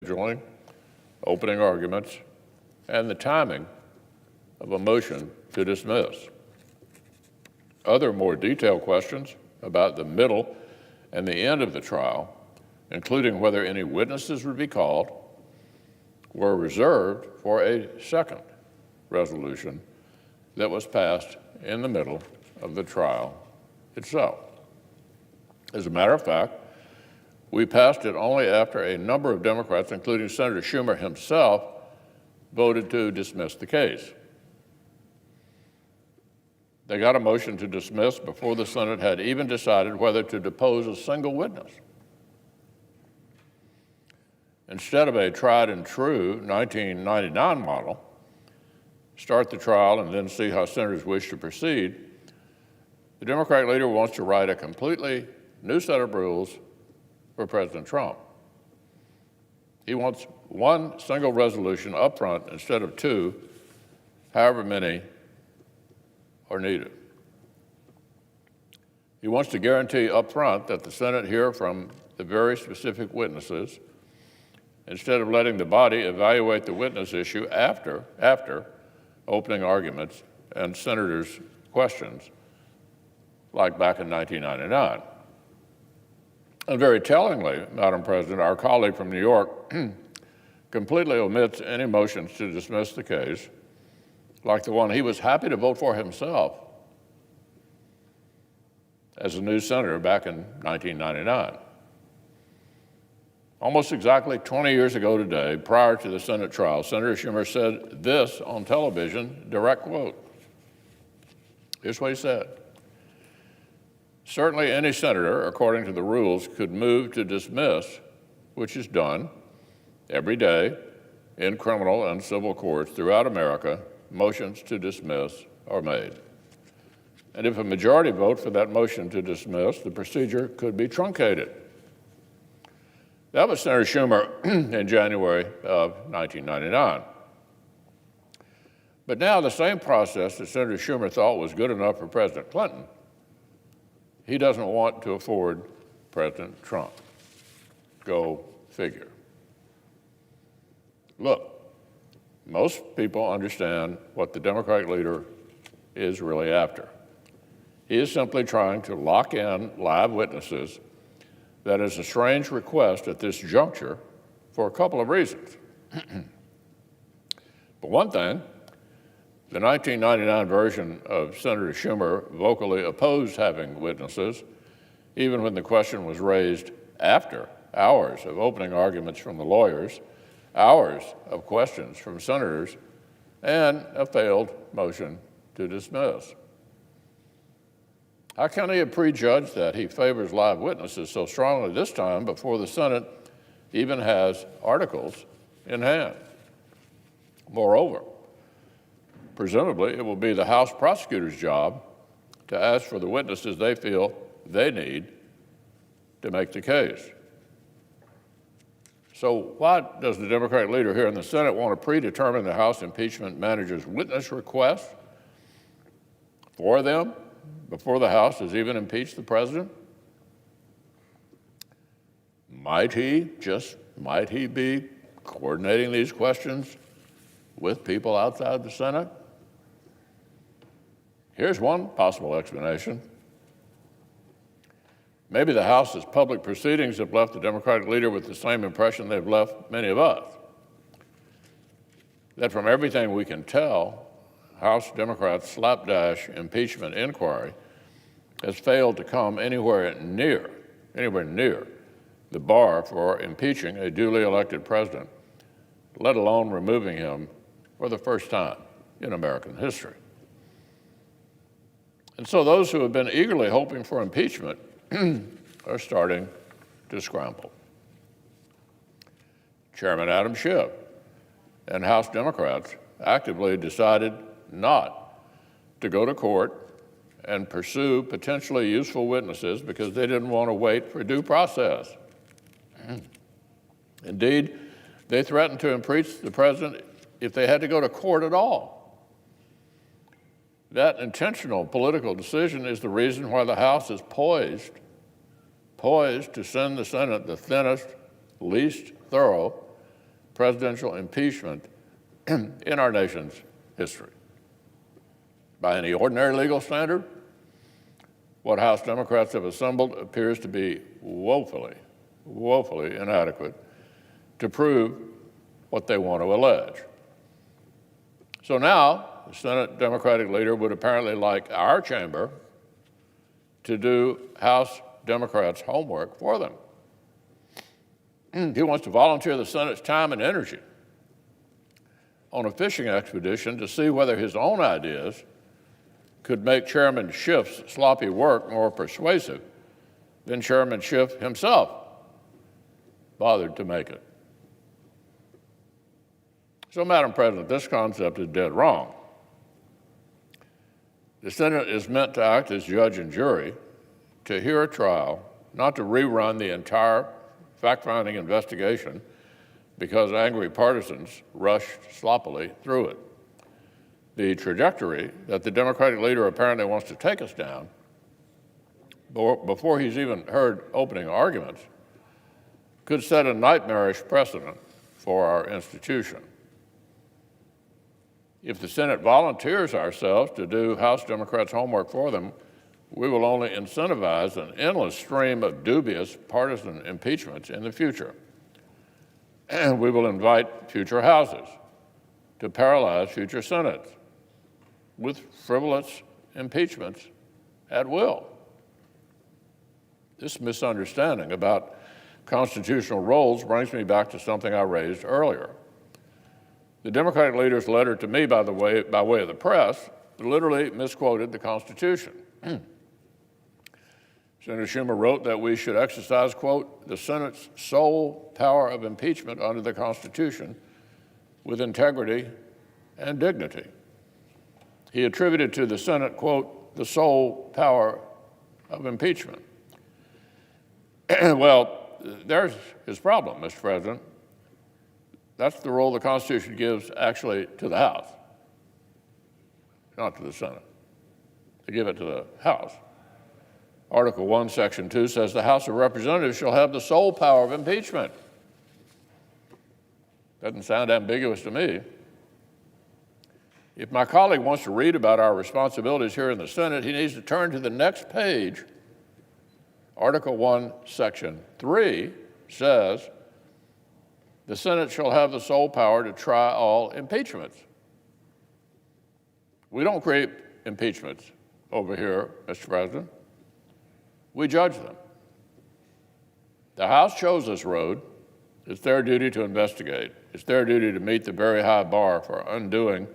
scheduling, opening arguments, and the timing of a motion to dismiss. Other more detailed questions about the middle and the end of the trial, including whether any witnesses would be called, were reserved for a second resolution that was passed in the middle of the trial itself. As a matter of fact, we passed it only after a number of Democrats, including Senator Schumer himself, voted to dismiss the case. They got a motion to dismiss before the Senate had even decided whether to depose a single witness. Instead of a tried and true 1999 model, start the trial and then see how senators wish to proceed, the Democratic leader wants to write a completely new set of rules for President Trump. He wants one single resolution up front instead of two, however many are needed. He wants to guarantee up front that the Senate hear from the very specific witnesses instead of letting the body evaluate the witness issue after opening arguments and senators' questions, like back in 1999. And very tellingly, Madam President, our colleague from New York completely omits any motions to dismiss the case, like the one he was happy to vote for himself as a new senator back in 1999. Almost exactly 20 years ago today, prior to the Senate trial, Senator Schumer said this on television, direct quote. Here's what he said. Certainly any senator, according to the rules, could move to dismiss, which is done every day in criminal and civil courts throughout America. Motions to dismiss are made. And if a majority vote for that motion to dismiss, the procedure could be truncated. That was Senator Schumer in January of 1999. But now the same process that Senator Schumer thought was good enough for President Clinton, he doesn't want to afford President Trump. Go figure. Look, most people understand what the Democratic leader is really after. He is simply trying to lock in live witnesses. That is a strange request at this juncture for a couple of reasons. For one thing, the 1999 version of Senator Schumer vocally opposed having witnesses, even when the question was raised after hours of opening arguments from the lawyers, hours of questions from senators, and a failed motion to dismiss. How can he have prejudged that he favors live witnesses so strongly this time before the Senate even has articles in hand? Moreover, presumably it will be the House prosecutor's job to ask for the witnesses they feel they need to make the case. So why does the Democratic leader here in the Senate want to predetermine the House impeachment manager's witness request for them before the House has even impeached the president? Might he be coordinating these questions with people outside the Senate? Here's one possible explanation. Maybe the House's public proceedings have left the Democratic leader with the same impression they've left many of us, that from everything we can tell, House Democrats' slapdash impeachment inquiry has failed to come anywhere near the bar for impeaching a duly elected president, let alone removing him for the first time in American history. And so those who have been eagerly hoping for impeachment are starting to scramble. Chairman Adam Schiff and House Democrats actively decided not to go to court and pursue potentially useful witnesses because they didn't want to wait for due process. Indeed, they threatened to impeach the president if they had to go to court at all. That intentional political decision is the reason why the House is poised to send the Senate the thinnest, least thorough presidential impeachment in our nation's history. By any ordinary legal standard, what House Democrats have assembled appears to be woefully inadequate to prove what they want to allege. So now, the Senate Democratic leader would apparently like our chamber to do House Democrats' homework for them. He wants to volunteer the Senate's time and energy on a fishing expedition to see whether his own ideas could make Chairman Schiff's sloppy work more persuasive than Chairman Schiff himself bothered to make it. So, Madam President, this concept is dead wrong. The Senate is meant to act as judge and jury, to hear a trial, not to rerun the entire fact-finding investigation because angry partisans rushed sloppily through it. The trajectory that the Democratic leader apparently wants to take us down, before he's even heard opening arguments, could set a nightmarish precedent for our institution. If the Senate volunteers ourselves to do House Democrats' homework for them, we will only incentivize an endless stream of dubious partisan impeachments in the future. And we will invite future Houses to paralyze future Senates with frivolous impeachments at will. This misunderstanding about constitutional roles brings me back to something I raised earlier. The Democratic leader's letter to me, by way of the press, literally misquoted the Constitution. Senator Schumer wrote that we should exercise, quote, the Senate's sole power of impeachment under the Constitution with integrity and dignity. He attributed to the Senate, quote, the sole power of impeachment. Well, there's his problem, Mr. President. That's the role the Constitution gives actually to the House, not to the Senate. They give it to the House. Article 1, Section 2 says the House of Representatives shall have the sole power of impeachment. Doesn't sound ambiguous to me. If my colleague wants to read about our responsibilities here in the Senate, he needs to turn to the next page. Article 1, Section 3 says the Senate shall have the sole power to try all impeachments. We don't create impeachments over here, Mr. President. We judge them. The House chose this road. It's their duty to investigate. It's their duty to meet the very high bar for undoing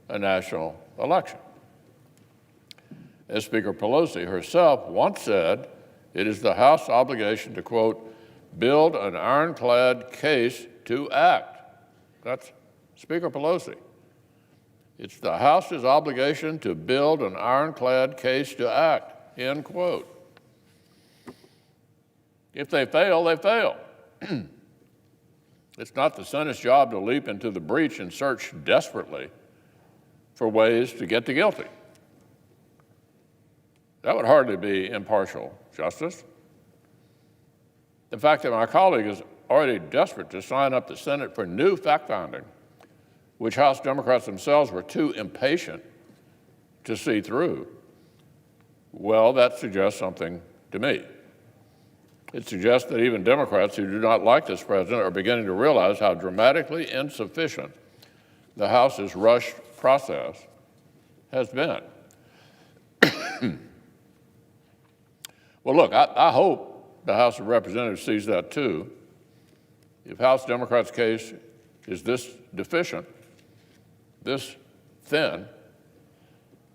a national election. As Speaker Pelosi herself once said, it is the House's obligation to, quote, build an ironclad case to act. That's Speaker Pelosi. It's the House's obligation to build an ironclad case to act, end quote. If they fail, they fail. It's not the Senate's job to leap into the breach and search desperately for ways to get the guilty. That would hardly be impartial justice. The fact that my colleague is already desperate to sign up the Senate for new fact-finding, which House Democrats themselves were too impatient to see through, well, that suggests something to me. It suggests that even Democrats who do not like this president are beginning to realize how dramatically insufficient the House's rushed process has been. Well, look, I hope the House of Representatives sees that too. If House Democrats' case is this deficient, this thin,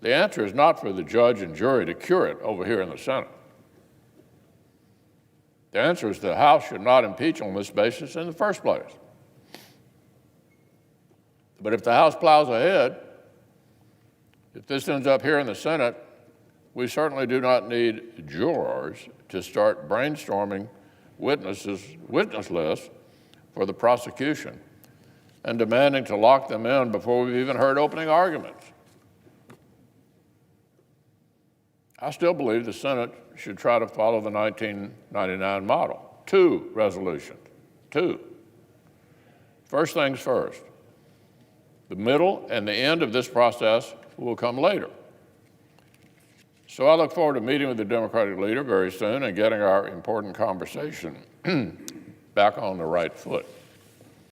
the answer is not for the judge and jury to cure it over here in the Senate. The answer is the House should not impeach on this basis in the first place. But if the House plows ahead, if this ends up here in the Senate, we certainly do not need jurors to start brainstorming witness lists for the prosecution and demanding to lock them in before we've even heard opening arguments. I still believe the Senate should try to follow the 1999 model. 2 resolutions, 2. First things first, the middle and the end of this process will come later. So I look forward to meeting with the Democratic leader very soon and getting our important conversation back on the right foot.